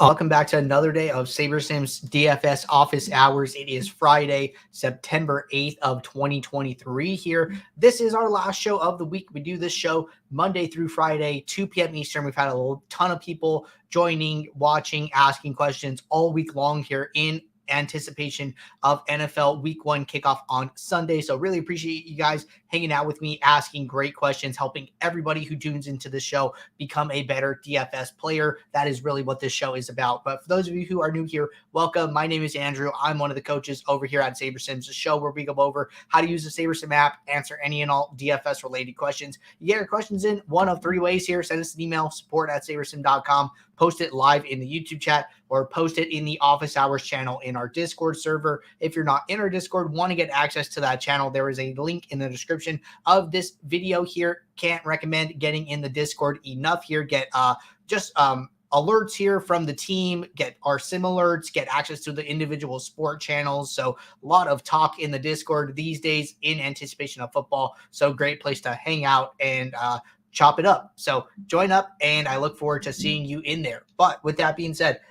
Welcome back to another day of SaberSim's DFS office hours. It is Friday, September 8th of 2023 here. This is our last show of the week. We do this show Monday through Friday, 2 p.m. Eastern. We've had a ton of people joining, watching, asking questions all week long here in anticipation of NFL Week 1 kickoff on Sunday. So really appreciate you guys hanging out with me, asking great questions, helping everybody who tunes into the show become a better DFS player. That is really what this show is about. But for those of you who are new here, welcome. My name is Andrew. I'm one of the coaches over here at SaberSims, a show where we go over how to use the SaberSim app, answer any and all DFS related questions. You get your questions in one of 3 ways here. Send us an email, support@sabersim.com. Post it live in the YouTube chat, or post it in the office hours channel in our Discord server. If you're not in our Discord, want to get access to that channel, there is a link in the description of this video here. Can't recommend getting in the Discord enough here. Get alerts here from the team, get our sim alerts, get access to the individual sport channels. So a lot of talk in the Discord these days in anticipation of football. So great place to hang out and chop it up. So join up, and I look forward to seeing you in there. But with that being said,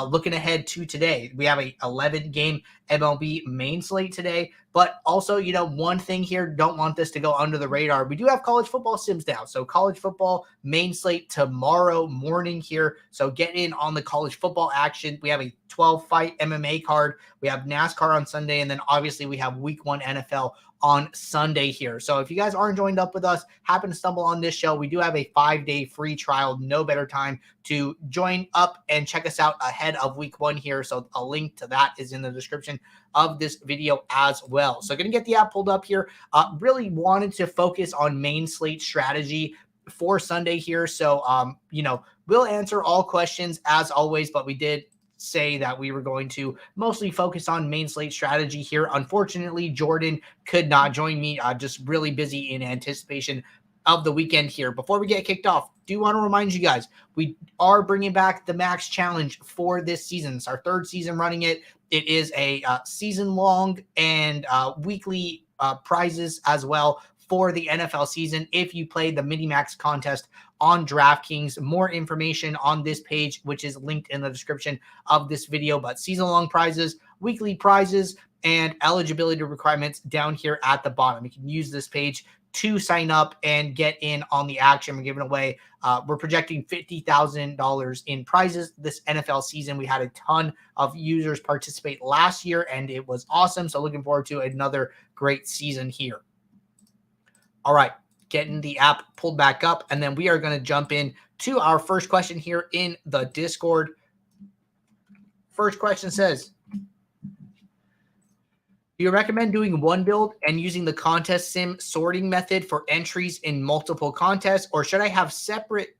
looking ahead to today, we have a 11-game MLB main slate today. But also, one thing here, don't want this to go under the radar. We do have college football sims now. So college football main slate tomorrow morning here. So get in on the college football action. We have a 12-fight MMA card. We have NASCAR on Sunday. And then obviously we have Week 1 NFL on Sunday here. So if you guys aren't joined up with us, happen to stumble on this show, we do have a 5-day free trial. No better time to join up and check us out ahead of Week 1 here. So a link to that is in the description of this video as well. So going to get the app pulled up here. Really wanted to focus on main slate strategy for Sunday here. So, we'll answer all questions as always, but we did say that we were going to mostly focus on main slate strategy here. Unfortunately, Jordan could not join me. Just really busy in anticipation of the weekend here. Before we get kicked off, do want to remind you guys, we are bringing back the Max Challenge for this season. It's our 3rd season running it. It is a season-long and weekly prizes as well for the NFL season if you play the Mini Max contest on DraftKings. More information on this page, which is linked in the description of this video. But season-long prizes, weekly prizes, and eligibility requirements down here at the bottom. You can use this page to sign up and get in on the action. We're giving away, we're projecting $50,000 in prizes this NFL season. We had a ton of users participate last year, and it was awesome. So looking forward to another great season here. All right, getting the app pulled back up, and then we are going to jump in to our first question here in the Discord. First question says, do you recommend doing one build and using the contest sim sorting method for entries in multiple contests, or should I have separate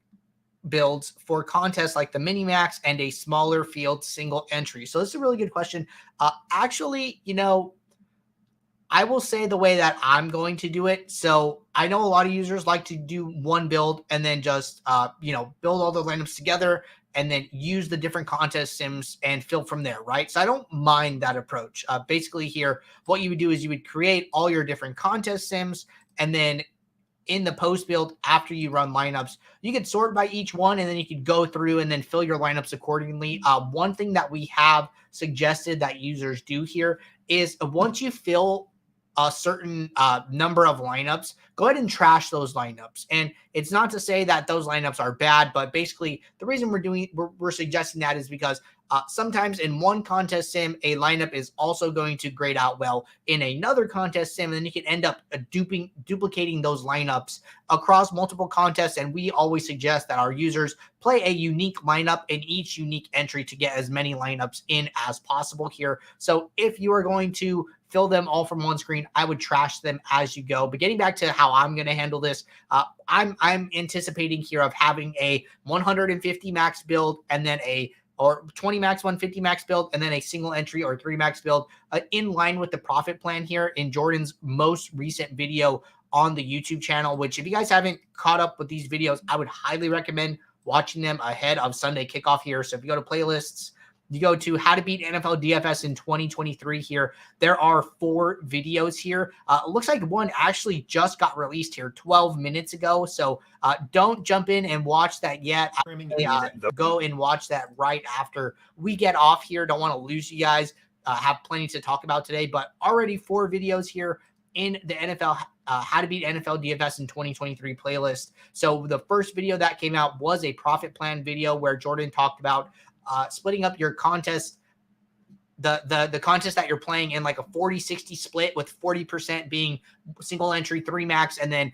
builds for contests like the mini max and a smaller field single entry? So this is a really good question. Actually, I will say the way that I'm going to do it. So I know a lot of users like to do one build and then just, build all the lineups together and then use the different contest sims and fill from there, right? So I don't mind that approach. Basically here, what you would do is you would create all your different contest sims, and then in the post build, after you run lineups, you could sort by each one, and then you could go through and then fill your lineups accordingly. One thing that we have suggested that users do here is once you fill a certain number of lineups, go ahead and trash those lineups. And it's not to say that those lineups are bad, but basically the reason we're suggesting that is because sometimes in one contest sim, a lineup is also going to grade out well in another contest sim, and then you can end up duplicating those lineups across multiple contests. And we always suggest that our users play a unique lineup in each unique entry to get as many lineups in as possible here. So if you are going to fill them all from one screen, I would trash them as you go. But getting back to how I'm going to handle this, I'm anticipating here of having a 150 max build and then or 20 max, 150 max build, and then a single entry or 3 max build in line with the profit plan here in Jordan's most recent video on the YouTube channel, which if you guys haven't caught up with these videos, I would highly recommend watching them ahead of Sunday kickoff here. So if you go to playlists, You go to how to beat NFL DFS in 2023 here. There are 4 videos here. Looks like one actually just got released here 12 minutes ago. So don't jump in and watch that yet. Go and watch that right after we get off here. Don't want to lose you guys. Have plenty to talk about today, but already 4 videos here in the NFL how to beat NFL DFS in 2023 playlist. So the first video that came out was a profit plan video where Jordan talked about splitting up your contest, the contest that you're playing in like a 40-60 split, with 40% being single entry 3 max, and then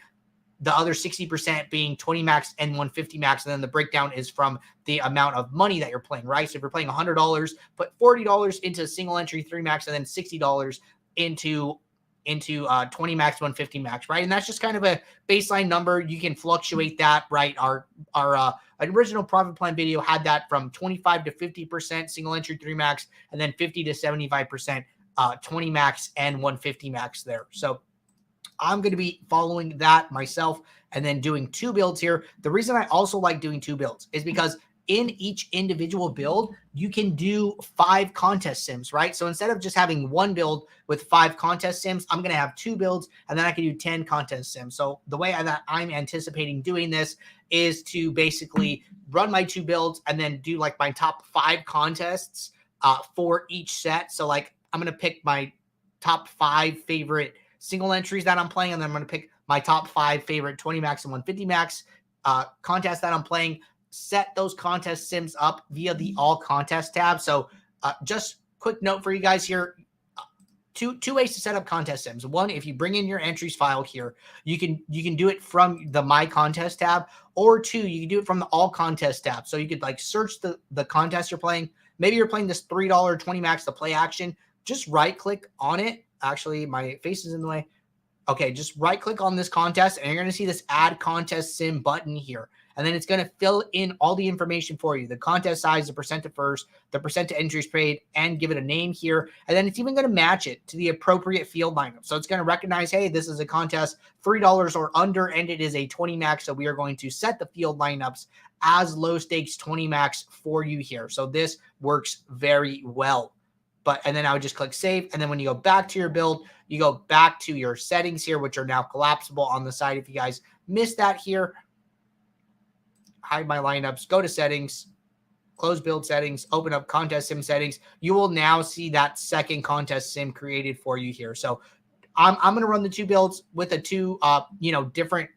the other 60% being 20 max and 150 max. And then the breakdown is from the amount of money that you're playing, right? So if you're playing $100, put $40 into single entry 3 max, and then $60 into 20 max, 150 max, right? And that's just kind of a baseline number. You can fluctuate that, right? Our original profit plan video had that from 25 to 50% single entry 3 max, and then 50 to 75% 20 max and 150 max there. So I'm going to be following that myself and then doing 2 builds here. The reason I also like doing 2 builds is because in each individual build, you can do 5 contest sims, right? So instead of just having 1 build with 5 contest sims, I'm going to have 2 builds, and then I can do 10 contest sims. So the way that I'm anticipating doing this is to basically run my 2 builds and then do like my top 5 contests for each set. So like I'm going to pick my top 5 favorite single entries that I'm playing, and then I'm going to pick my top 5 favorite 20 max and 150 max contests that I'm playing. Set those contest sims up via the all contest tab. So just quick note for you guys here. Two ways to set up contest sims. One, if you bring in your entries file here, you can do it from the my contest tab, or 2, you can do it from the all contest tab. So you could like search the contest you're playing. Maybe you're playing this $3 20 max to play action. Just right click on it. Actually, my face is in the way. Okay, just right click on this contest, and you're going to see this add contest sim button here. And then it's going to fill in all the information for you: the contest size, the percent to first, the percent to entries paid, and give it a name here. And then it's even going to match it to the appropriate field lineup. So it's going to recognize, hey, this is a contest $3 or under, and it is a 20 max. So we are going to set the field lineups as low stakes 20 max for you here. So this works very well. And then I would just click save. And then when you go back to your build, you go back to your settings here, which are now collapsible on the side. If you guys missed that here, hide my lineups, go to settings, close build settings, open up contest sim settings. You will now see that second contest sim created for you here. So I'm going to run the 2 builds with the 2, different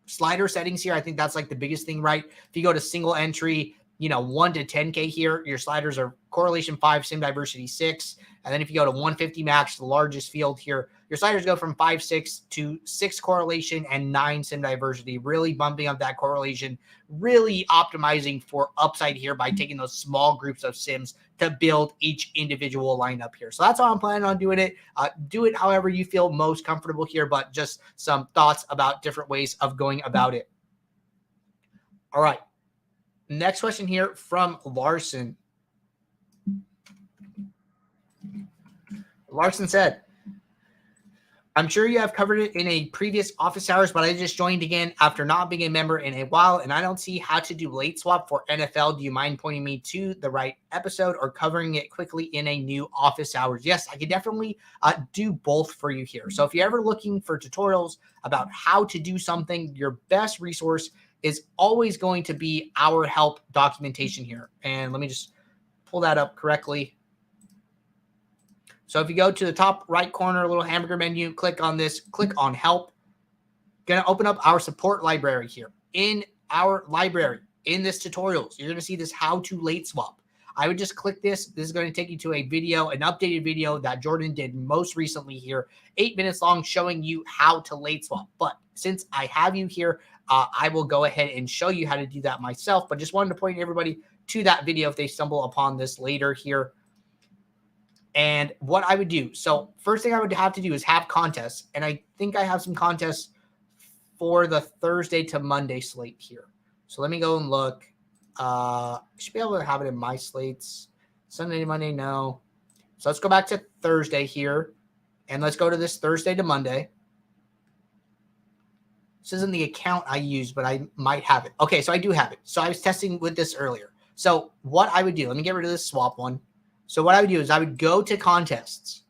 slider settings here. I think that's like the biggest thing, right? If you go to single entry, 1 to 10K here, your sliders are correlation 5, sim diversity 6. And then if you go to 150 max, the largest field here, your sliders go from 5-6 to 6 correlation and 9 sim diversity, really bumping up that correlation, really optimizing for upside here by taking those small groups of sims to build each individual lineup here. So that's how I'm planning on doing it. Do it however you feel most comfortable here, but just some thoughts about different ways of going about it. All right. Next question here from Larson. Larson said, I'm sure you have covered it in a previous office hours, but I just joined again after not being a member in a while, and I don't see how to do late swap for NFL. Do you mind pointing me to the right episode or covering it quickly in a new office hours? Yes, I could definitely do both for you here. So if you're ever looking for tutorials about how to do something, your best resource is always going to be our help documentation here. And let me just pull that up correctly. So if you go to the top right corner, little hamburger menu, click on this, click on help. Going to open up our support library here. In our library, in this tutorials, you're going to see this how to late swap. I would just click this. This is going to take you to a video, an updated video that Jordan did most recently here, 8 minutes long, showing you how to late swap. But since I have you here, I will go ahead and show you how to do that myself. But just wanted to point everybody to that video if they stumble upon this later here. And what I would do. So first thing I would have to do is have contests. And I think I have some contests for the Thursday to Monday slate here. So let me go and look. I should be able to have it in my slates. Sunday to Monday, no. So let's go back to Thursday here. And let's go to this Thursday to Monday. This isn't the account I use, but I might have it. Okay, so I do have it. So I was testing with this earlier. So what I would do, let me get rid of this swap one. So what I would do is I would go to contests,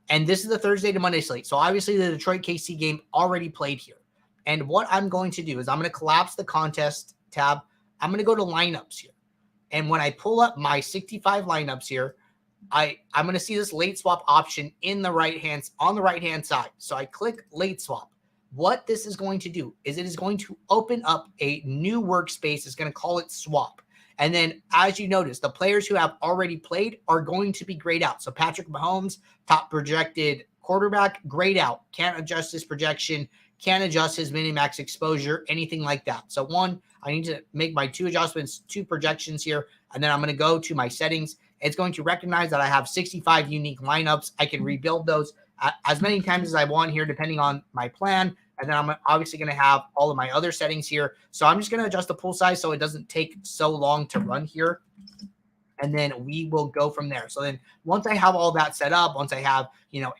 and this is the Thursday to Monday slate. So obviously the Detroit KC game already played here. And what I'm going to do is I'm going to collapse the contest tab. I'm going to go to lineups here. And when I pull up my 65 lineups here, I'm going to see this late swap option on the right hand side. So I click late swap. What this is going to do is it is going to open up a new workspace. It's going to call it swap. And then as you notice, the players who have already played are going to be grayed out. So Patrick Mahomes, top projected quarterback, grayed out. Can't adjust his projection, can't adjust his mini-max exposure, anything like that. So one, I need to make my 2 adjustments, 2 projections here, and then I'm going to go to my settings. It's going to recognize that I have 65 unique lineups. I can rebuild those as many times as I want here, depending on my plan. And then I'm obviously going to have all of my other settings here. So I'm just going to adjust the pool size so it doesn't take so long to run here. And then we will go from there. So then once I have all that set up, once I have,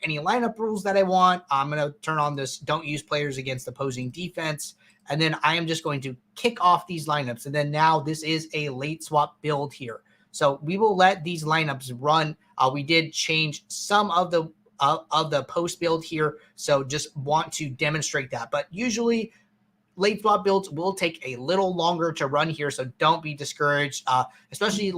any lineup rules that I want, I'm going to turn on this don't use players against opposing defense. And then I am just going to kick off these lineups. And then now this is a late swap build here. So we will let these lineups run. We did change some of the post build here. So just want to demonstrate that. But usually late swap builds will take a little longer to run here. So don't be discouraged, especially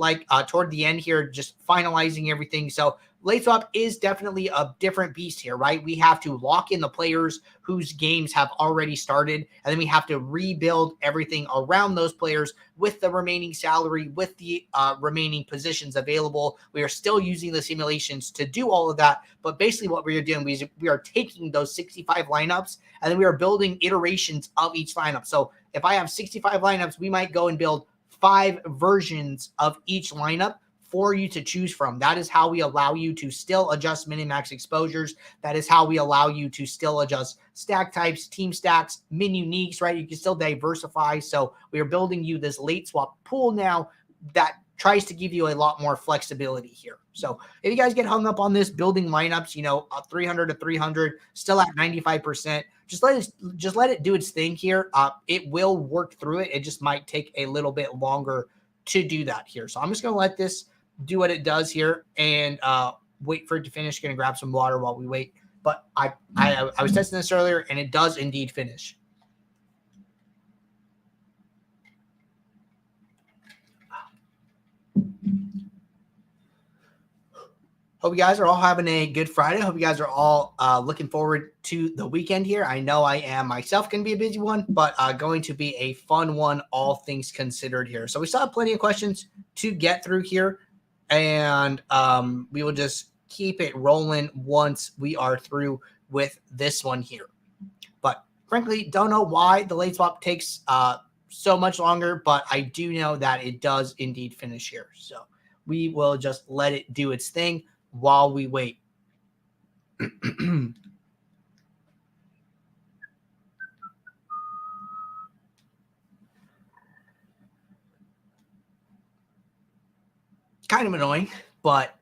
toward the end here, just finalizing everything. So late swap is definitely a different beast here, right? We have to lock in the players whose games have already started, and then we have to rebuild everything around those players with the remaining salary, with the remaining positions available. We are still using the simulations to do all of that, but basically what we are doing is we are taking those 65 lineups, and then we are building iterations of each lineup. So if I have 65 lineups, we might go and build 5 versions of each lineup for you to choose from. That is how we allow you to still adjust min-max exposures. That is how we allow you to still adjust stack types, team stacks, min uniques, right? You can still diversify. So we are building you this late swap pool now that tries to give you a lot more flexibility here. So if you guys get hung up on this building lineups, 300 to 300, still at 95%, just let it do its thing here. It will work through it. It just might take a little bit longer to do that here. So I'm just going to let this do what it does here and wait for it to finish. Going to grab some water while we wait. But I was testing this earlier, and it does indeed finish. Hope you guys are all having a good Friday. Hope you guys are all looking forward to the weekend here. I know I am myself going to be a busy one, but going to be a fun one, all things considered here. So we still have plenty of questions to get through here, and we will just keep it rolling once we are through with this one here. But frankly, don't know why the late swap takes so much longer, but I do know that it does indeed finish here. So we will just let it do its thing while we wait. Kind of annoying, but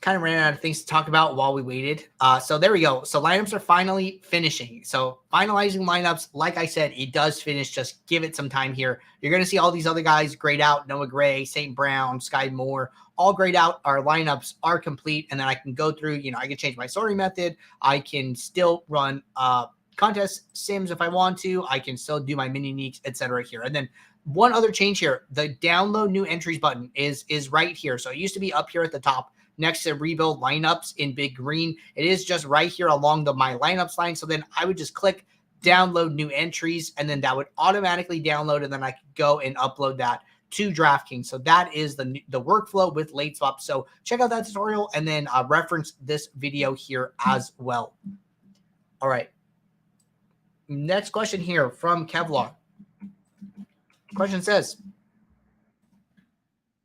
kind of ran out of things to talk about while we waited. So there we go. So lineups are finally finishing. So finalizing lineups, like I said, it does finish. Just give it some time here. You're going to see all these other guys grayed out: Noah Gray, St. Brown, Sky Moore, all grayed out. Our lineups are complete. And then I can go through, I can change my sorting method. I can still run contest sims if I want to. I can still do my mini uniques, etc. here. And then one other change here, the download new entries button is right here. So it used to be up here at the top next to rebuild lineups in big green. It is just right here along the my lineups line. So then I would just click download new entries, and then that would automatically download, and then I could go and upload that to DraftKings. So that is the workflow with late swap. So check out that tutorial and then reference this video here as well. All right. Next question here from Kevlar. Question says,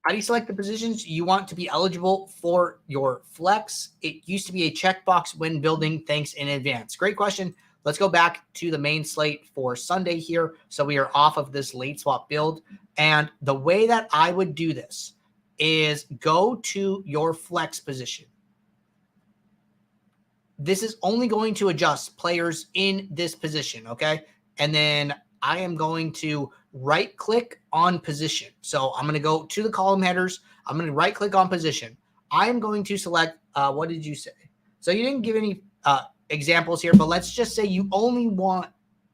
how do you select the positions you want to be eligible for your flex? It used to be a checkbox when building. Thanks in advance. Great question. Let's go back to the main slate for Sunday here. So we are off of this late swap build. And the way that I would do this is go to your flex position. This is only going to adjust players in this position, okay? And then I am going to right click on position. So I'm going to go to the column headers. I'm going to right click on position. I'm going to select, what did you say? So you didn't give any examples here, but let's just say you only want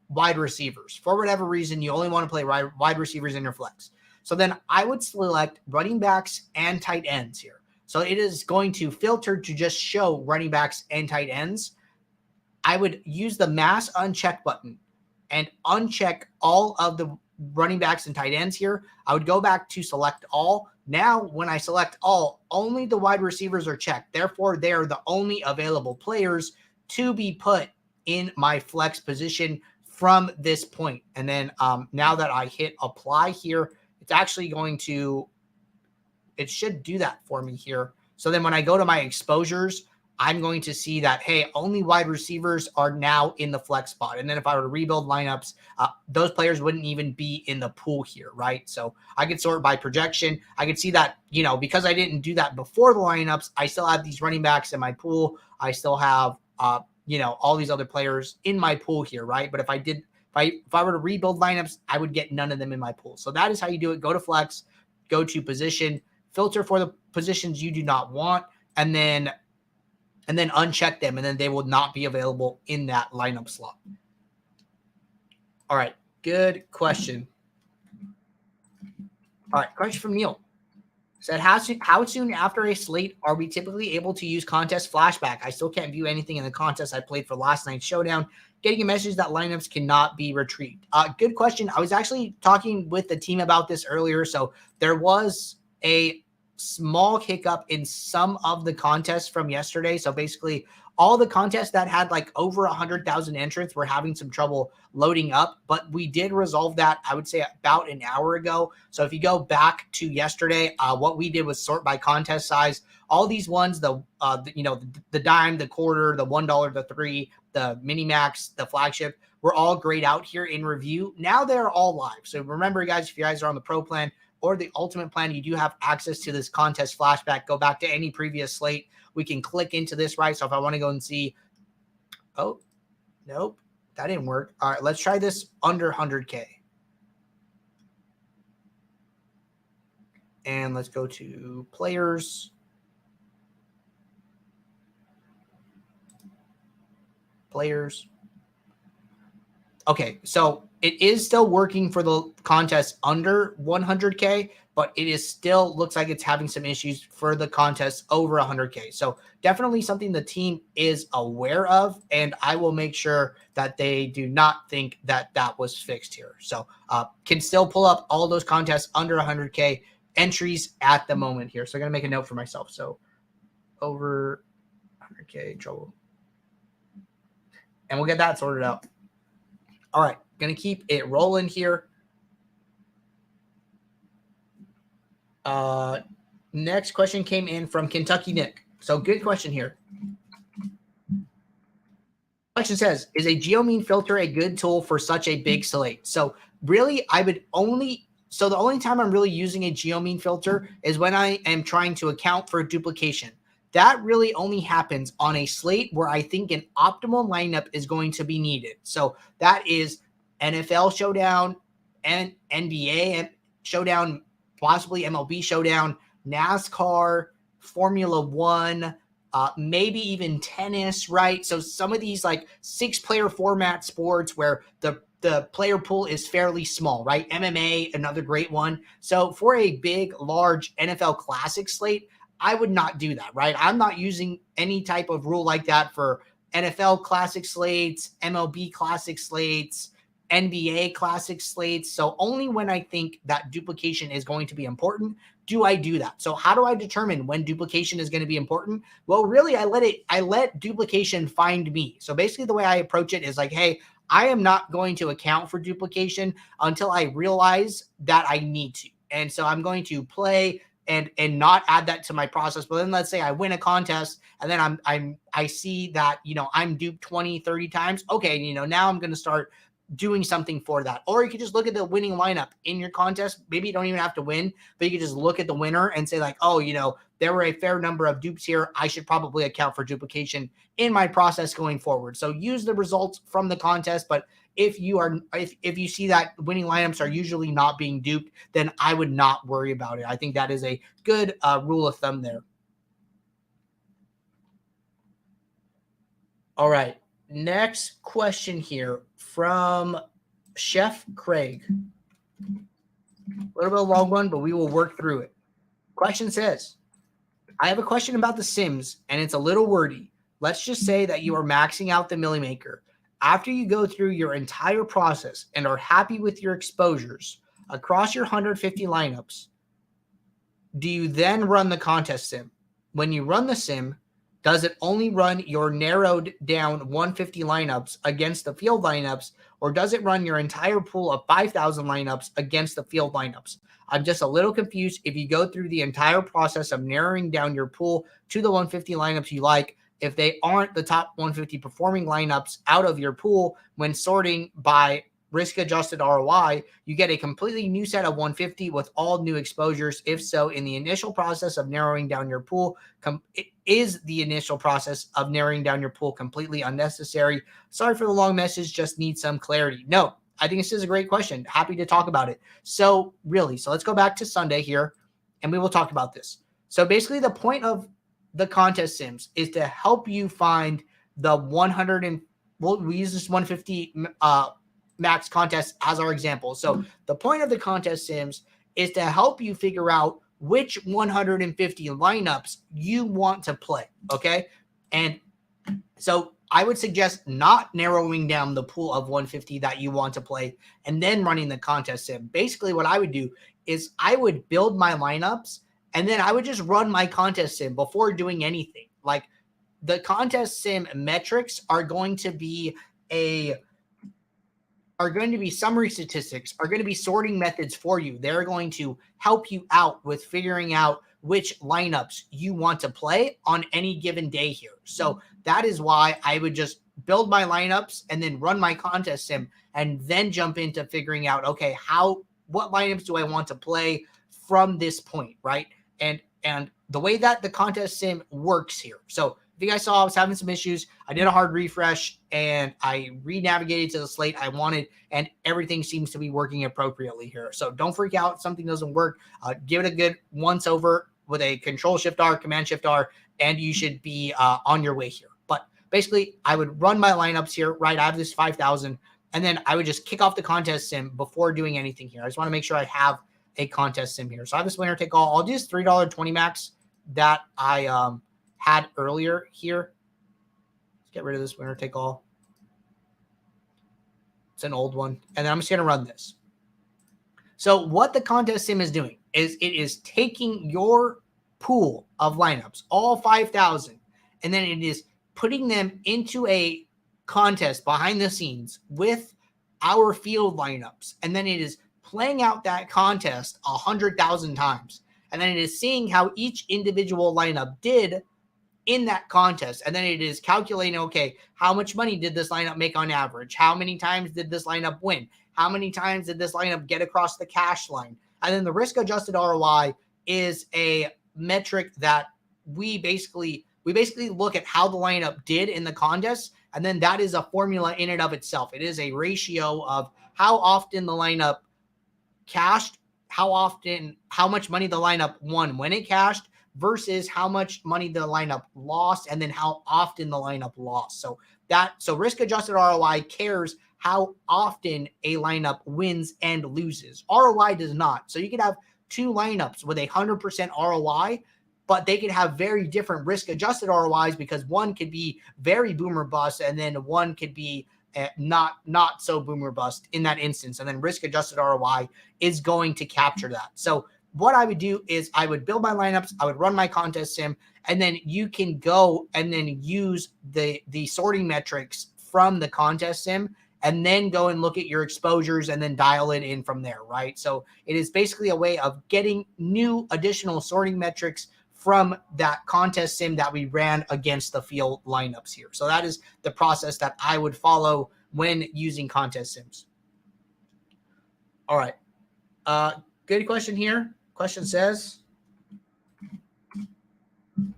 wide receivers. For whatever reason, you only want to play wide receivers in your flex. So then I would select running backs and tight ends here. So it is going to filter to just show running backs and tight ends. I would use the mass uncheck button and uncheck all of the running backs and tight ends here. I would go back to select all. Now, when I select all, only the wide receivers are checked. Therefore, they are the only available players to be put in my flex position from this point. And then now that I hit apply here, it's actually going to, it should do that for me here. So then when I go to my exposures, I'm going to see that, hey, only wide receivers are now in the flex spot. And then if I were to rebuild lineups, those players wouldn't even be in the pool here, right? So I could sort by projection. I could see that, because I didn't do that before the lineups, I still have these running backs in my pool. I still have, all these other players in my pool here, right? But if I were to rebuild lineups, I would get none of them in my pool. So that is how you do it. Go to flex, go to position, filter for the positions you do not want, and then uncheck them, and then they will not be available in that lineup slot. All right, good question. All right, question from Neil. Said, how soon after a slate are we typically able to use Contest Flashback? I still can't view anything in the contest I played for last night's Showdown. Getting a message that lineups cannot be retrieved. Good question. I was actually talking with the team about this earlier. So there was a small hiccup in some of the contests from yesterday. So basically all the contests that had like over 100,000 entrants were having some trouble loading up, but we did resolve that, I would say, about an hour ago. So if you go back to yesterday, what we did was sort by contest size. All these ones, the dime, the quarter, the $1, the $3, the mini max, the flagship, were all grayed out here in review. Now they're all live. So remember, guys, if you guys are on the pro plan or the ultimate plan, you do have access to this Contest Flashback. Go back to any previous slate. We can click into this, right? So if I want to go and see, oh, nope, that didn't work. All right, let's try this under 100K. And let's go to players. Okay, so it is still working for the contest under 100K, but it is still looks like it's having some issues for the contest over 100K. So definitely something the team is aware of, and I will make sure that they do not think that that was fixed here. So can still pull up all those contests under 100K entries at the moment here. So I'm going to make a note for myself. So over 100K trouble. And we'll get that sorted out. All right, going to keep it rolling here. Next question came in from Kentucky Nick. So good question here. Question says, is a Geomean filter a good tool for such a big slate? So really, the only time I'm really using a Geomean filter is when I am trying to account for duplication. That really only happens on a slate where I think an optimal lineup is going to be needed. So that is NFL Showdown and NBA Showdown, possibly MLB Showdown, NASCAR, Formula One, maybe even tennis, right? So some of these like 6-player format sports where the player pool is fairly small, right? MMA, another great one. So for a big, large NFL Classic slate, I would not do that, right? I'm not using any type of rule like that for NFL Classic slates, MLB Classic slates, NBA Classic slates. So only when I think that duplication is going to be important do I do that. So how do I determine when duplication is going to be important? Well, really, I let duplication find me. So basically the way I approach it is like, hey, I am not going to account for duplication until I realize that I need to. And so I'm going to play and not add that to my process. But then let's say I win a contest and then I see that, I'm duped 20, 30 times. Okay. Now I'm going to start doing something for that. Or you could just look at the winning lineup in your contest. Maybe you don't even have to win, but you could just look at the winner and say like, oh, there were a fair number of dupes here. I should probably account for duplication in my process going forward. So use the results from the contest. But if you see that winning lineups are usually not being duped, then I would not worry about it. I think that is a good rule of thumb there. All right. Next question here from Chef Craig. A little bit of a long one, but we will work through it. Question says, I have a question about the Sims, and it's a little wordy. Let's just say that you are maxing out the Millie Maker. After you go through your entire process and are happy with your exposures across your 150 lineups, do you then run the contest sim? When you run the sim, does it only run your narrowed down 150 lineups against the field lineups, or does it run your entire pool of 5,000 lineups against the field lineups? I'm just a little confused. If you go through the entire process of narrowing down your pool to the 150 lineups you like, if they aren't the top 150 performing lineups out of your pool, when sorting by risk-adjusted ROI, you get a completely new set of 150 with all new exposures. If so, in the initial process of narrowing down your pool, is the initial process of narrowing down your pool completely unnecessary? Sorry for the long message, just need some clarity. No, I think this is a great question. Happy to talk about it. So let's go back to Sunday here, and we will talk about this. So basically the point of the contest sims is to help you find the we use this 150 max contest as our example. So the point of the contest sims is to help you figure out which 150 lineups you want to play. Okay. And so I would suggest not narrowing down the pool of 150 that you want to play and then running the contest sim. Basically what I would do is I would build my lineups and then I would just run my contest sim before doing anything. Like the contest sim metrics are going to be summary statistics, are going to be sorting methods for you. They're going to help you out with figuring out which lineups you want to play on any given day here. So that is why I would just build my lineups and then run my contest sim and then jump into figuring out, okay, what lineups do I want to play from this point, right? And the way that the contest sim works here. So if you guys saw, I was having some issues. I did a hard refresh and I re-navigated to the slate I wanted, and everything seems to be working appropriately here. So don't freak out if something doesn't work. Give it a good once over with a Control-Shift-R, Command-Shift-R, and you should be on your way here. But basically, I would run my lineups here, right? I have this 5,000, and then I would just kick off the contest sim before doing anything here. I just want to make sure I have a contest sim here. So I have this winner take all. I'll do this $3.20 max that I had earlier here. Let's get rid of this winner take all. It's an old one. And then I'm just going to run this. So what the contest sim is doing is it is taking your pool of lineups, all 5,000, and then it is putting them into a contest behind the scenes with our field lineups. And then it is playing out that contest 100,000 times. And then it is seeing how each individual lineup did in that contest. And then it is calculating, okay, how much money did this lineup make on average? How many times did this lineup win? How many times did this lineup get across the cash line? And then the risk-adjusted ROI is a metric that we basically look at how the lineup did in the contest. And then that is a formula in and of itself. It is a ratio of how often the lineup cashed, how much money the lineup won when it cashed versus how much money the lineup lost, and then how often the lineup lost. So risk-adjusted ROI cares how often a lineup wins and loses. ROI does not. So you could have two lineups with 100% ROI, but they could have very different risk-adjusted ROIs because one could be very boomer bust, and then one could be not so boomer bust in that instance. And then risk-adjusted ROI is going to capture that. So what I would do is I would build my lineups, I would run my contest sim, and then you can go and then use the sorting metrics from the contest sim and then go and look at your exposures and then dial it in from there, right? So it is basically a way of getting new additional sorting metrics from that contest sim that we ran against the field lineups here. So that is the process that I would follow when using contest sims. All right. Good question here. Question says, can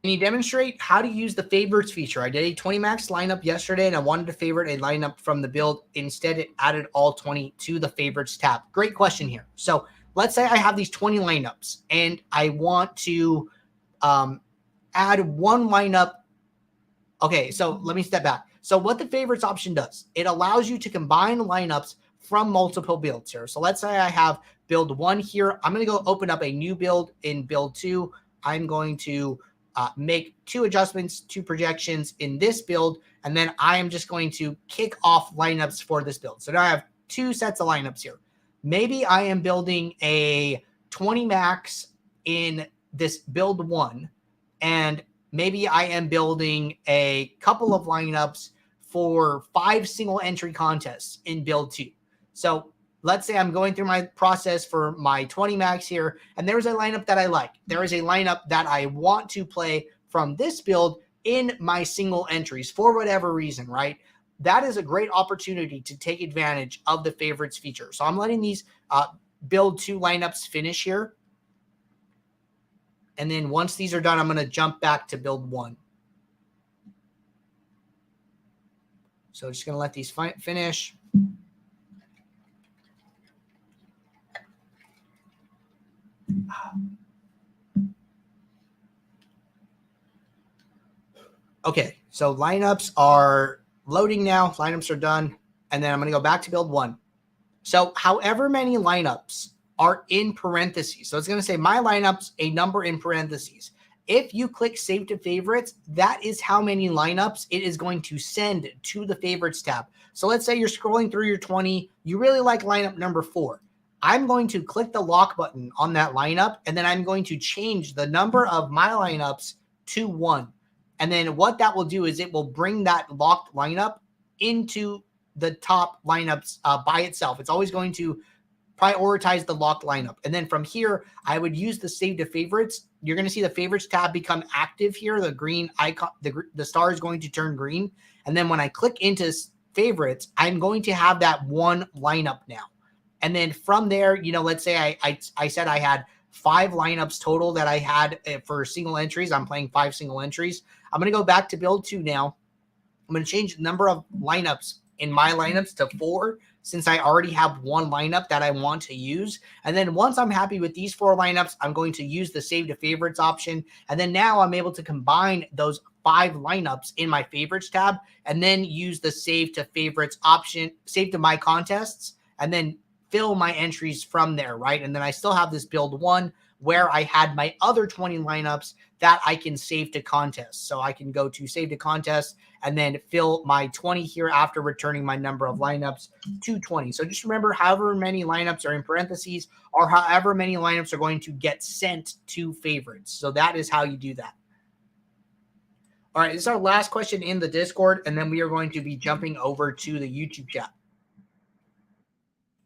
you demonstrate how to use the favorites feature? I did a 20 max lineup yesterday and I wanted to favorite a lineup from the build. Instead, it added all 20 to the favorites tab. Great question here. So let's say I have these 20 lineups and I want to add one lineup. Okay, so let me step back. So what the favorites option does, it allows you to combine lineups from multiple builds here. So let's say I have build 1 here. I'm going to go open up a new build in build 2. I'm going to make 2 adjustments, 2 projections in this build, and then I am just going to kick off lineups for this build. So now I have 2 sets of lineups here. Maybe I am building a 20 max in this build 1, and maybe I am building a couple of lineups for 5 single entry contests in build 2. So let's say I'm going through my process for my 20 max here, and there's a lineup that I like. There is a lineup that I want to play from this build in my single entries for whatever reason, right? That is a great opportunity to take advantage of the favorites feature. So I'm letting these build 2 lineups finish here. And then once these are done, I'm going to jump back to build 1. So just going to let these finish. Okay, so lineups are loading now. Lineups are done. And then I'm going to go back to build 1. So however many lineups are in parentheses. So it's going to say my lineups, a number in parentheses. If you click save to favorites, that is how many lineups it is going to send to the favorites tab. So let's say you're scrolling through your 20. You really like lineup number 4. I'm going to click the lock button on that lineup, and then I'm going to change the number of my lineups to 1. And then what that will do is it will bring that locked lineup into the top lineups by itself. It's always going to prioritize the locked lineup. And then from here, I would use the save to favorites. You're going to see the favorites tab become active here. The green icon, the star is going to turn green. And then when I click into favorites, I'm going to have that one lineup now. And then from there, you know, let's say I said I had 5 lineups total that I had for single entries. I'm playing 5 single entries. I'm going to go back to build 2 now. I'm going to change the number of lineups in my lineups to 4, since I already have one lineup that I want to use. And then once I'm happy with these 4 lineups, I'm going to use the save to favorites option. And then now I'm able to combine those 5 lineups in my favorites tab and then use the save to favorites option, save to my contests, and then fill my entries from there, right? And then I still have this build 1 where I had my other 20 lineups that I can save to contests. So I can go to save to contest and then fill my 20 here after returning my number of lineups to 20. So just remember, however many lineups are in parentheses or however many lineups are going to get sent to favorites. So that is how you do that. All right, this is our last question in the Discord, and then we are going to be jumping over to the YouTube chat.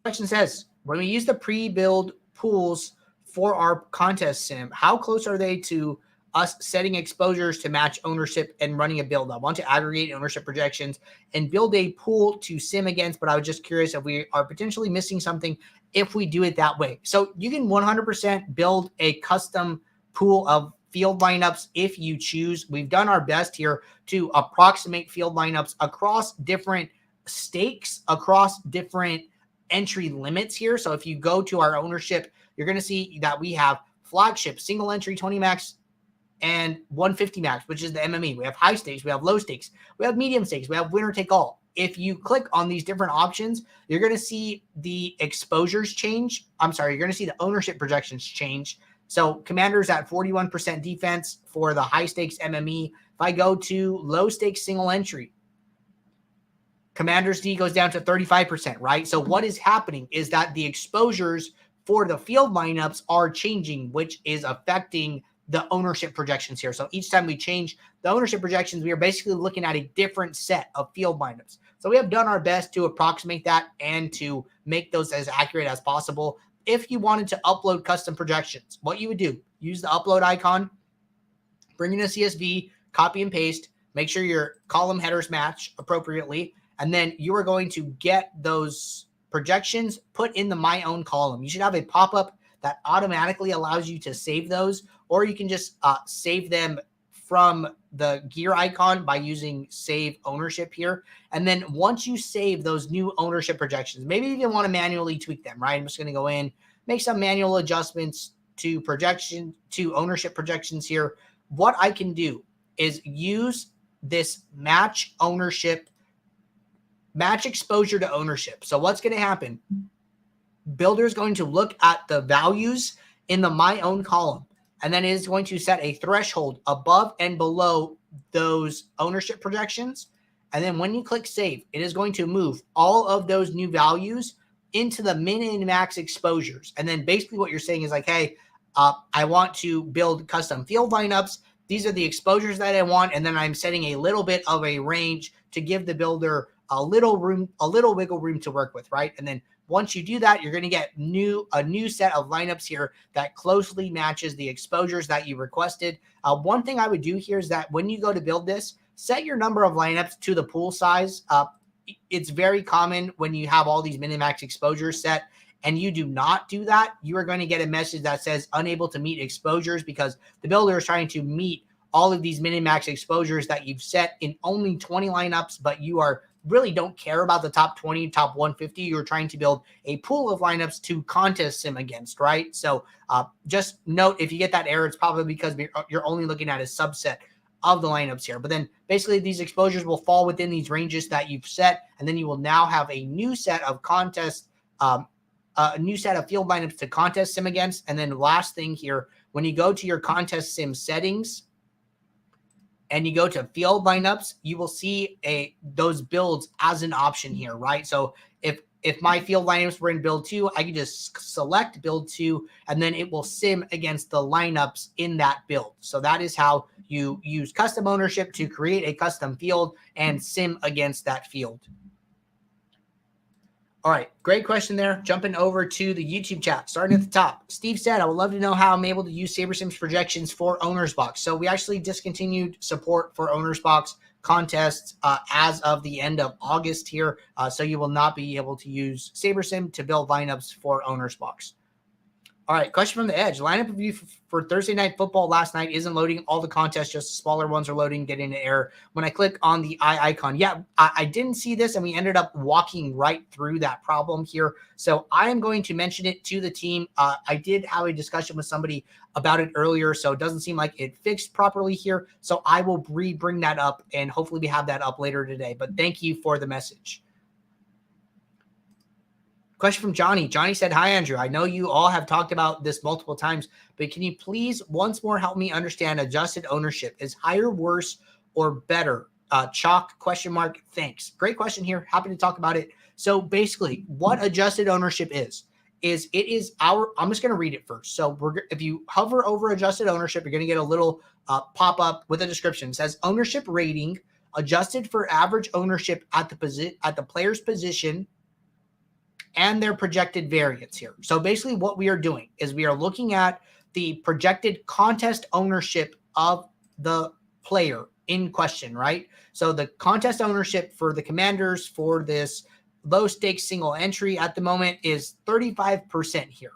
Question says, when we use the pre-build pools for our contest sim, how close are they to us setting exposures to match ownership and running a build? I want to aggregate ownership projections and build a pool to sim against, but I was just curious if we are potentially missing something if we do it that way. So you can 100% build a custom pool of field lineups if you choose. We've done our best here to approximate field lineups across different stakes, across different entry limits here. So if you go to our ownership, you're going to see that we have flagship, single entry, 20 max, and 150 max, which is the MME. We have high stakes, we have low stakes, we have medium stakes, we have winner take all. If you click on these different options, you're going to see the exposures change. I'm sorry, you're going to see the ownership projections change. So Commanders at 41% defense for the high stakes MME. If I go to low stakes single entry, Commanders D goes down to 35%, right? So what is happening is that the exposures for the field lineups are changing, which is affecting the ownership projections here. So each time we change the ownership projections, we are basically looking at a different set of field lineups. So we have done our best to approximate that and to make those as accurate as possible. If you wanted to upload custom projections, what you would do, use the upload icon, bring in a CSV, copy and paste, make sure your column headers match appropriately, and then you are going to get those projections put in the My Own column. You should have a pop-up that automatically allows you to save those, or you can just save them from the gear icon by using save ownership here. And then once you save those new ownership projections, maybe you even want to manually tweak them, right? I'm just going to go in, make some manual adjustments to ownership projections here. What I can do is use this match exposure to ownership. So what's going to happen? Builder is going to look at the values in the My Own column, and then it is going to set a threshold above and below those ownership projections. And then when you click save, it is going to move all of those new values into the min and max exposures. And then basically what you're saying is like, hey, I want to build custom field lineups. These are the exposures that I want. And then I'm setting a little bit of a range to give the builder a little wiggle room to work with, right? And then once you do that, you're going to get a new set of lineups here that closely matches the exposures that you requested. One thing I would do here is that when you go to build this, set your number of lineups to the pool size. It's very common when you have all these min and max exposures set and you do not do that, you are going to get a message that says unable to meet exposures, because the builder is trying to meet all of these min and max exposures that you've set in only 20 lineups, but you really don't care about the top 20, top 150. You're trying to build a pool of lineups to contest sim against, right? So just note, if you get that error, it's probably because you're only looking at a subset of the lineups here. But then basically these exposures will fall within these ranges that you've set, and then you will now have a new set of a new set of field lineups to contest sim against. And then last thing here, when you go to your contest sim settings and you go to field lineups, you will see those builds as an option here, right? So if my field lineups were in build 2, I can just select build 2, and then it will sim against the lineups in that build. So that is how you use custom ownership to create a custom field and sim against that field. All right, great question there. Jumping over to the YouTube chat, starting at the top. Steve said, I would love to know how I'm able to use SaberSim's projections for OwnersBox. So we actually discontinued support for OwnersBox contests as of the end of August here. So you will not be able to use SaberSim to build lineups for OwnersBox. All right, question from the Edge. Lineup review for Thursday Night Football last night isn't loading all the contests, just smaller ones are loading, getting an error. When I click on the eye icon, I didn't see this, and we ended up walking right through that problem here. So I am going to mention it to the team. I did have a discussion with somebody about it earlier, so it doesn't seem like it fixed properly here. So I will bring that up, and hopefully we have that up later today. But thank you for the message. Question from Johnny. Johnny said, hi, Andrew. I know you all have talked about this multiple times, but can you please once more help me understand adjusted ownership? Is higher, worse, or better? Chalk, question mark, thanks. Great question here. Happy to talk about it. So basically, what adjusted ownership is it is I'm just going to read it first. So if you hover over adjusted ownership, you're going to get a little pop-up with a description. It says ownership rating adjusted for average ownership at the player's position and their projected variance here. So basically what we are doing is we are looking at the projected contest ownership of the player in question, right? So the contest ownership for the Commanders for this low stakes single entry at the moment is 35% here.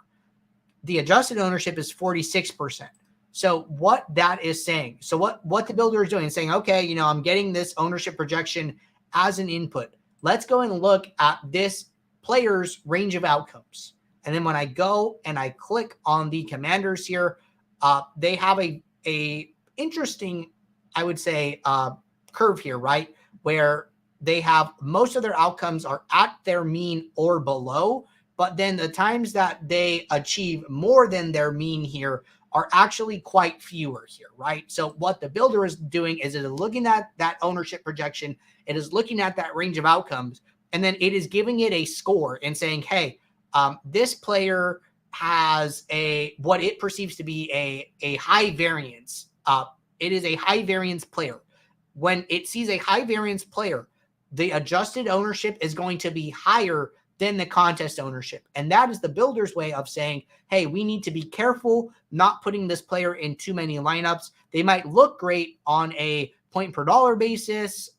The adjusted ownership is 46%. So what that is saying, so what the builder is doing is saying, okay, I'm getting this ownership projection as an input. Let's go and look at this players' range of outcomes. And then when I go and I click on the Commanders here, they have a interesting, I would say, curve here, right? Where they have most of their outcomes are at their mean or below, but then the times that they achieve more than their mean here are actually quite fewer here, right? So what the builder is doing is it is looking at that ownership projection, it is looking at that range of outcomes, and then it is giving it a score and saying, hey, this player has what it perceives to be a high variance. It is a high variance player. When it sees a high variance player, the adjusted ownership is going to be higher than the contest ownership. And that is the builder's way of saying, hey, we need to be careful not putting this player in too many lineups. They might look great on a point per dollar basis.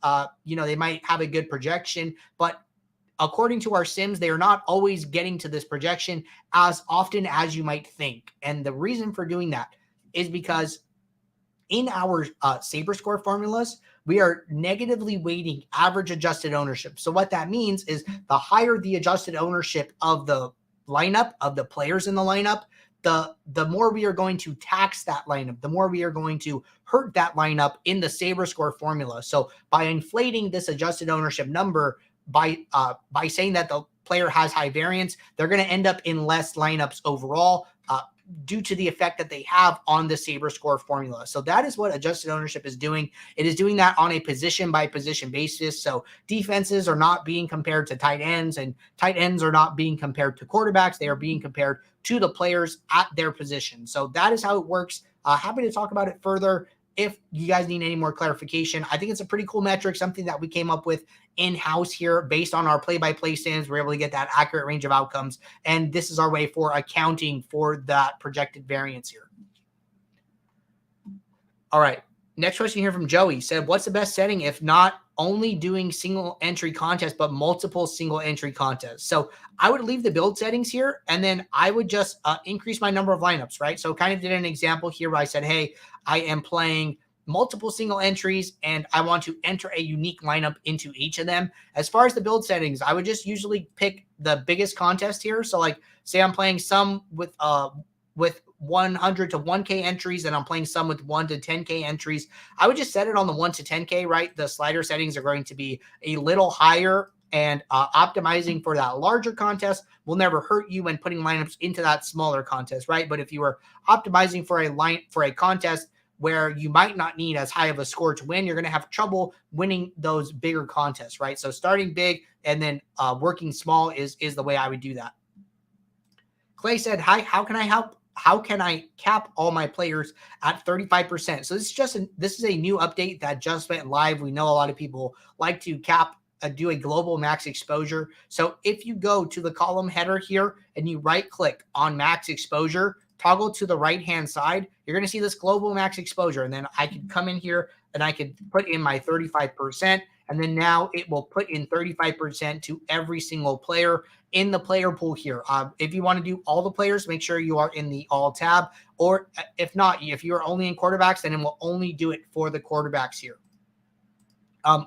They might have a good projection, but according to our sims, they are not always getting to this projection as often as you might think. And the reason for doing that is because in our Saber score formulas, we are negatively weighting average adjusted ownership. So what that means is the higher the adjusted ownership of the lineup, of the players in the lineup, the more we are going to tax that lineup, the more we are going to hurt that lineup in the Saber score formula. So by inflating this adjusted ownership number, by saying that the player has high variance, they're going to end up in less lineups overall, due to the effect that they have on the Saber score formula. So that is what adjusted ownership is doing. It is doing that on a position by position basis. So defenses are not being compared to tight ends, and tight ends are not being compared to quarterbacks. They are being compared to the players at their position. So that is how it works. Happy to talk about it further if you guys need any more clarification. I think it's a pretty cool metric, something that we came up with in-house here based on our play-by-play stands. We're able to get that accurate range of outcomes, and this is our way for accounting for that projected variance here. All right, next question here from Joey said, what's the best setting if not only doing single entry contests, but multiple single entry contests? So I would leave the build settings here, and then I would just increase my number of lineups, right? So kind of did an example here where I said, hey, I am playing multiple single entries and I want to enter a unique lineup into each of them. As far as the build settings, I would just usually pick the biggest contest here. So like say I'm playing some with 100 to 1K entries, and I'm playing some with 1 to 10K entries. I would just set it on the 1 to 10K, right? The slider settings are going to be a little higher, and optimizing for that larger contest will never hurt you when putting lineups into that smaller contest, right? But if you are optimizing for a contest where you might not need as high of a score to win, you're going to have trouble winning those bigger contests, right? So starting big and then working small is the way I would do that. Clay said, hi, how can I cap all my players at 35%? So this is a new update that just went live. We know a lot of people like to cap, do a global max exposure. So if you go to the column header here and you right click on max exposure, toggle to the right hand side, you're going to see this global max exposure. And then I could come in here and I could put in my 35%. And then now it will put in 35% to every single player in the player pool here. If you want to do all the players, make sure you are in the all tab, or if not, if you're only in quarterbacks, then it will only do it for the quarterbacks here.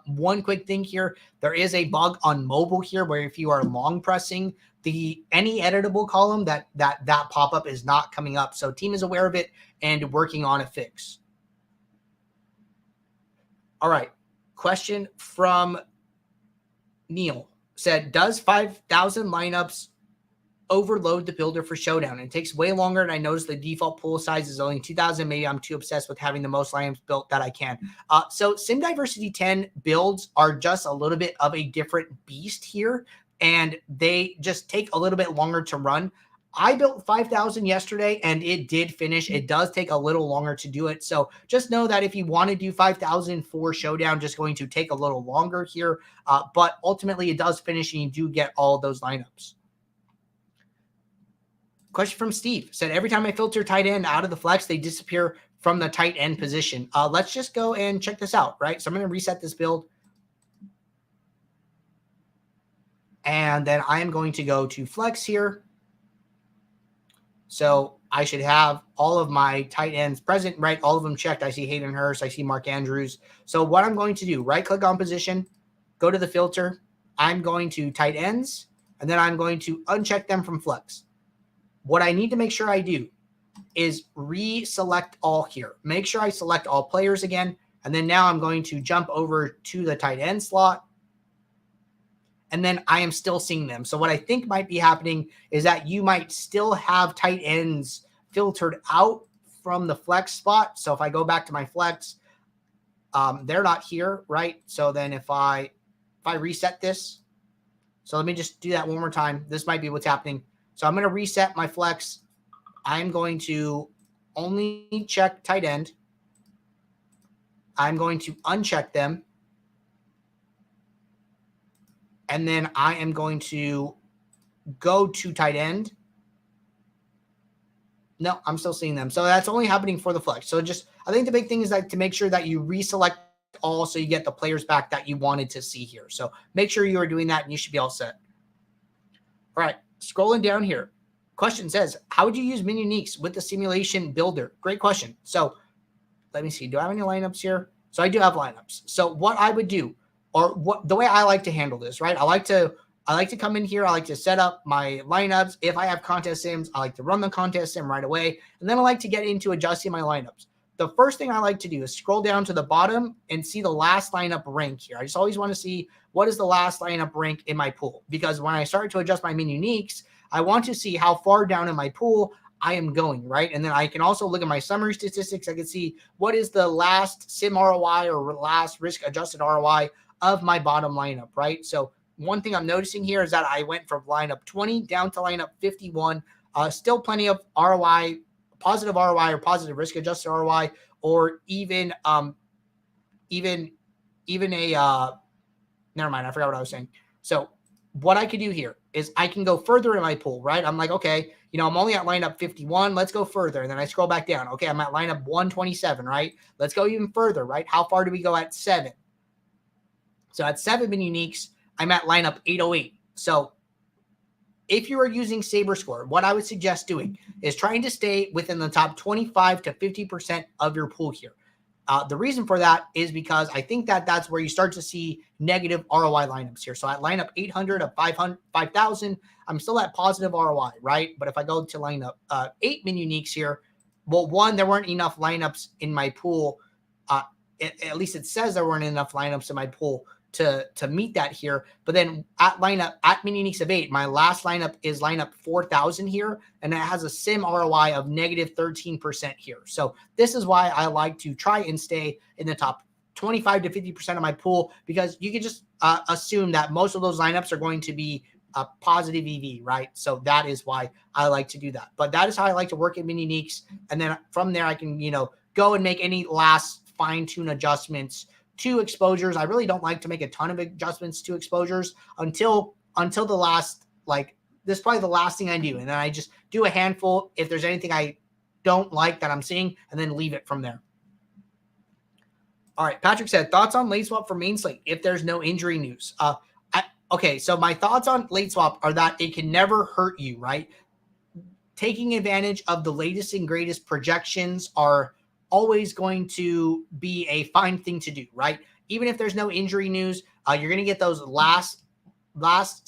One quick thing here, there is a bug on mobile here where if you are long pressing any editable column, that pop-up is not coming up. So team is aware of it and working on a fix. All right. Question from Neil said, does 5,000 lineups overload the builder for Showdown? It takes way longer, and I noticed the default pool size is only 2,000. Maybe I'm too obsessed with having the most lineups built that I can. So Sim Diversity 10 builds are just a little bit of a different beast here, and they just take a little bit longer to run. I built 5,000 yesterday, and it did finish. It does take a little longer to do it. So just know that if you want to do 5,000 for Showdown, just going to take a little longer here. But ultimately, it does finish, and you do get all of those lineups. Question from Steve said, every time I filter tight end out of the flex, they disappear from the tight end position. Let's just go and check this out, right? So I'm going to reset this build. And then I am going to go to flex here. So I should have all of my tight ends present, right? All of them checked. I see Hayden Hurst. I see Mark Andrews. So what I'm going to do, right click on position, go to the filter. I'm going to tight ends, and then I'm going to uncheck them from flex. What I need to make sure I do is reselect all here. Make sure I select all players again. And then now I'm going to jump over to the tight end slot. And then I am still seeing them. So what I think might be happening is that you might still have tight ends filtered out from the flex spot. So if I go back to my flex, they're not here, right? So then if I reset this, so let me just do that one more time. This might be what's happening. So I'm going to reset my flex. I'm going to only check tight end. I'm going to uncheck them. And then I am going to go to tight end. No, I'm still seeing them. So that's only happening for the flex. So I think the big thing is that to make sure that you reselect all so you get the players back that you wanted to see here. So make sure you are doing that and you should be all set. All right, scrolling down here. Question says, how would you use min uniques with the simulation builder? Great question. So let me see. Do I have any lineups here? So I do have lineups. So what I would do, or what the way I like to handle this, right? I like to come in here. I like to set up my lineups. If I have contest sims, I like to run the contest sim right away. And then I like to get into adjusting my lineups. The first thing I like to do is scroll down to the bottom and see the last lineup rank here. I just always want to see what is the last lineup rank in my pool, because when I start to adjust my min uniques, I want to see how far down in my pool I am going, right? And then I can also look at my summary statistics. I can see what is the last sim ROI or last risk adjusted ROI of my bottom lineup, right? So one thing I'm noticing here is that I went from lineup 20 down to lineup 51. Still plenty of ROI, positive ROI or positive risk adjusted ROI, or even a never mind, I forgot what I was saying. So what I could do here is I can go further in my pool, right? I'm like, okay, I'm only at lineup 51. Let's go further. And then I scroll back down. Okay, I'm at lineup 127, right? Let's go even further, right? How far do we go at 7? So at 7 min uniques, I'm at lineup 808. So if you are using Saber Score, what I would suggest doing is trying to stay within the top 25 to 50% of your pool here. The reason for that is because I think that that's where you start to see negative ROI lineups here. So at lineup 800 of 5,000, I'm still at positive ROI, right? But if I go to lineup 8 min uniques here, well, one, there weren't enough lineups in my pool. At least it says there weren't enough lineups in my pool to meet that here. But then at min uniques of 8, my last lineup is lineup 4,000 here, and it has a sim ROI of negative 13% here. So this is why I like to try and stay in the top 25 to 50% of my pool, because you can just assume that most of those lineups are going to be a positive EV, right? So that is why I like to do that. But that is how I like to work at min uniques. And then from there, I can, go and make any last fine-tune adjustments to exposures. I really don't like to make a ton of adjustments to exposures until the last, this is probably the last thing I do. And then I just do a handful if there's anything I don't like that I'm seeing, and then leave it from there. All right. Patrick said, thoughts on late swap for main slate if there's no injury news. Okay. So my thoughts on late swap are that it can never hurt you, right? Taking advantage of the latest and greatest projections are always going to be a fine thing to do, right? Even if there's no injury news, you're going to get those last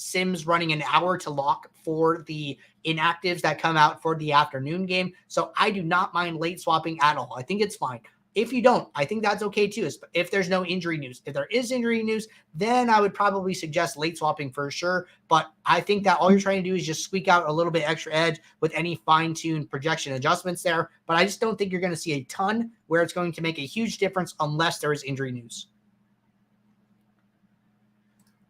sims running an hour to lock for the inactives that come out for the afternoon game. So I do not mind late swapping at all. I think it's fine. If you don't, I think that's okay too, if there's no injury news. If there is injury news, then I would probably suggest late swapping for sure. But I think that all you're trying to do is just squeak out a little bit extra edge with any fine-tuned projection adjustments there. But I just don't think you're going to see a ton where it's going to make a huge difference unless there is injury news.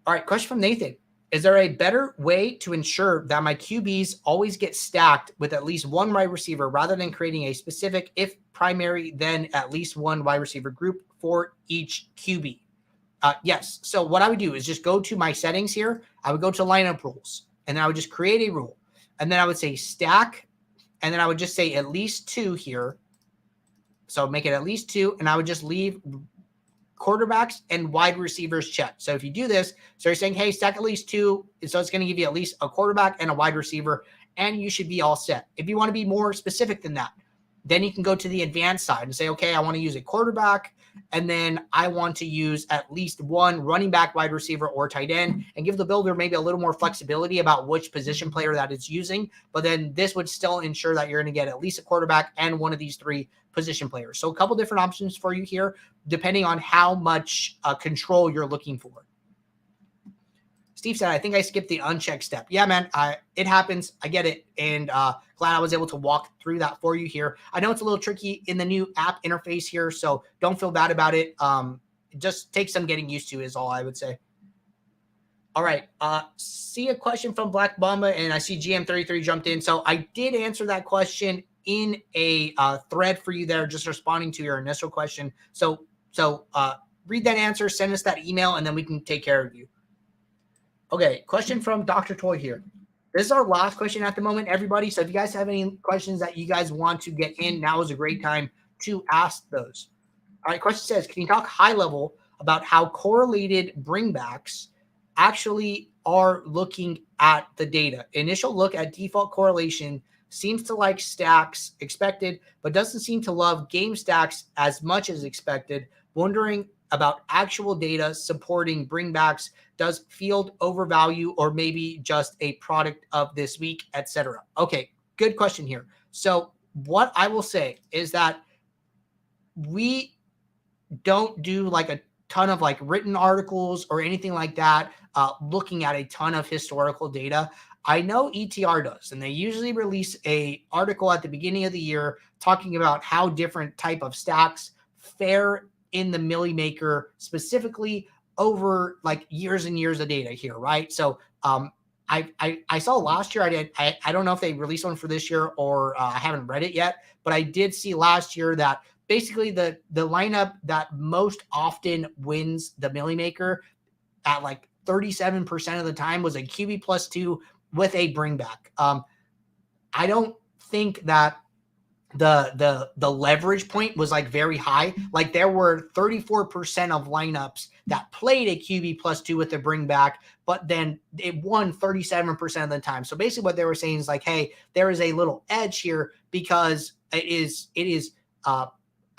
All right, question from Nathan. Is there a better way to ensure that my QBs always get stacked with at least one wide receiver rather than creating a specific, if primary, then at least one wide receiver group for each QB? Yes. So what I would do is just go to my settings here. I would go to lineup rules, and then I would just create a rule. And then I would say stack, and then I would just say at least 2 here. So make it at least 2, and I would just leave quarterbacks and wide receivers checked. So if you do this, so you're saying, hey, stack at least 2. So it's going to give you at least a quarterback and a wide receiver, and you should be all set. If you want to be more specific than that, then you can go to the advanced side and say, okay, I want to use a quarterback, and then I want to use at least one running back, wide receiver, or tight end, and give the builder maybe a little more flexibility about which position player that it's using. But then this would still ensure that you're going to get at least a quarterback and one of these 3 position players. So a couple different options for you here, depending on how much control you're looking for. Steve said, I think I skipped the unchecked step. Yeah, man, it happens. I get it. And glad I was able to walk through that for you here. I know it's a little tricky in the new app interface here, so don't feel bad about it. It just takes some getting used to is all I would say. All right. See a question from Black Bomba, and I see GM33 jumped in. So I did answer that question in a thread for you there, just responding to your initial question. So read that answer, send us that email, and then we can take care of you. Okay, question from Dr. Toy here. This is our last question at the moment, everybody. So if you guys have any questions that you guys want to get in, now is a great time to ask those. All right, question says, can you talk high level about how correlated bringbacks actually are looking at the data? Initial look at default correlation seems to like stacks expected, but doesn't seem to love game stacks as much as expected. Wondering about actual data supporting bringbacks. Does field overvalue or maybe just a product of this week, etc.? Okay, good question here. So what I will say is that we don't do like a ton of like written articles or anything like that, looking at a ton of historical data. I know ETR does, and they usually release a article at the beginning of the year talking about how different type of stacks fare in the Millie Maker, specifically over like years and years of data here, right? So I saw last year, I don't know if they released one for this year or I haven't read it yet, but I did see last year that basically the lineup that most often wins the Millie Maker at like 37% of the time was a QB +2 with a bringback. I don't think that the leverage point was like very high. Like there were 34% of lineups that played a QB +2 with the bringback, but then it won 37% of the time. So basically what they were saying is like, hey, there is a little edge here because it is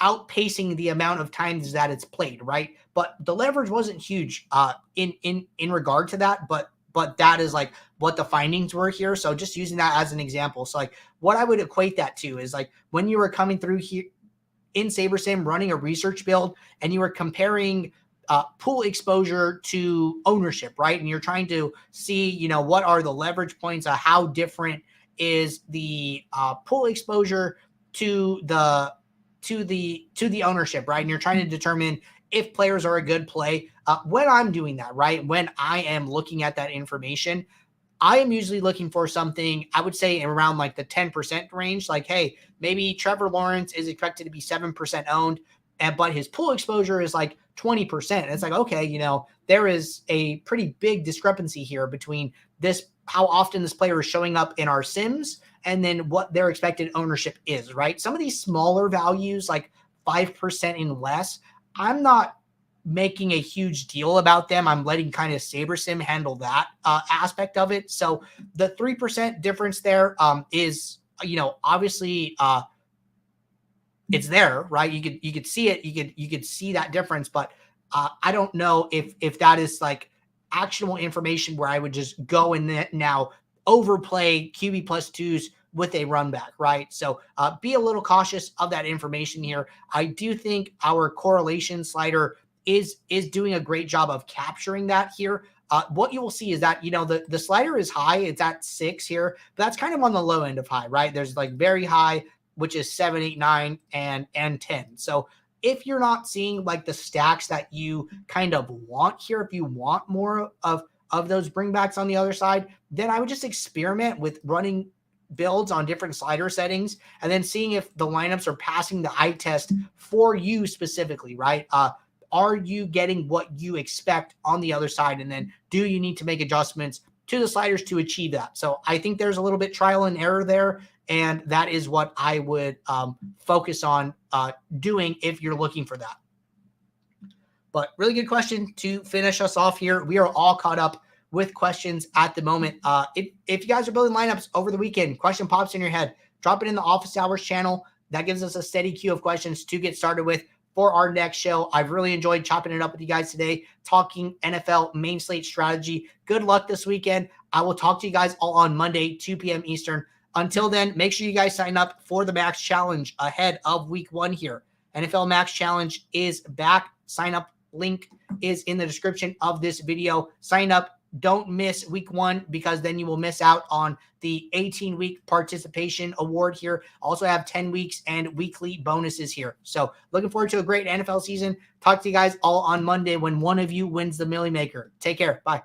outpacing the amount of times that it's played, right? But the leverage wasn't huge in regard to that, but that is like what the findings were here. So just using that as an example. So like what I would equate that to is like when you were coming through here in SaberSim running a research build and you were comparing pool exposure to ownership, right? And you're trying to see, you know, what are the leverage points, how different is the pool exposure to the ownership, right? And you're trying to determine if players are a good play. When I'm doing that, right? When I am looking at that information, I am usually looking for something, I would say around like the 10% range. Like, hey, maybe Trevor Lawrence is expected to be 7% owned, but his pool exposure is like 20%. It's like, okay, you know, there is a pretty big discrepancy here between this, how often this player is showing up in our sims, and then what their expected ownership is, right? Some of these smaller values, like 5% and less, I'm not making a huge deal about them. I'm letting kind of SaberSim handle that aspect of it. So the 3% difference there is, you know, obviously it's there, right? You could see it. You could see that difference, but I don't know if that is like actionable information where I would just go and now overplay QB +2s with a run back, right? So be a little cautious of that information here. I do think our correlation slider is doing a great job of capturing that here. What you will see is that, you know, the slider is high. It's at 6 here, but that's kind of on the low end of high, right? There's like very high, which is 7, 8, 9, and 10. So if you're not seeing like the stacks that you kind of want here, if you want more of those bringbacks on the other side, then I would just experiment with running builds on different slider settings and then seeing if the lineups are passing the eye test for you specifically, right? Are you getting what you expect on the other side? And then do you need to make adjustments to the sliders to achieve that? So I think there's a little bit trial and error there. And that is what I would focus on doing if you're looking for that. But really good question to finish us off here. We are all caught up with questions at the moment. If you guys are building lineups over the weekend, question pops in your head, drop it in the office hours channel. That gives us a steady queue of questions to get started with for our next show. I've really enjoyed chopping it up with you guys today, talking NFL main slate strategy. Good luck this weekend. I will talk to you guys all on Monday, 2 p.m. Eastern. Until then, make sure you guys sign up for the Max Challenge ahead of week 1 here. NFL Max Challenge is back. Sign up link is in the description of this video. Sign up. Don't miss week 1 because then you will miss out on the 18-week participation award here. Also have 10 weeks and weekly bonuses here. So looking forward to a great NFL season. Talk to you guys all on Monday when one of you wins the Millie Maker. Take care. Bye.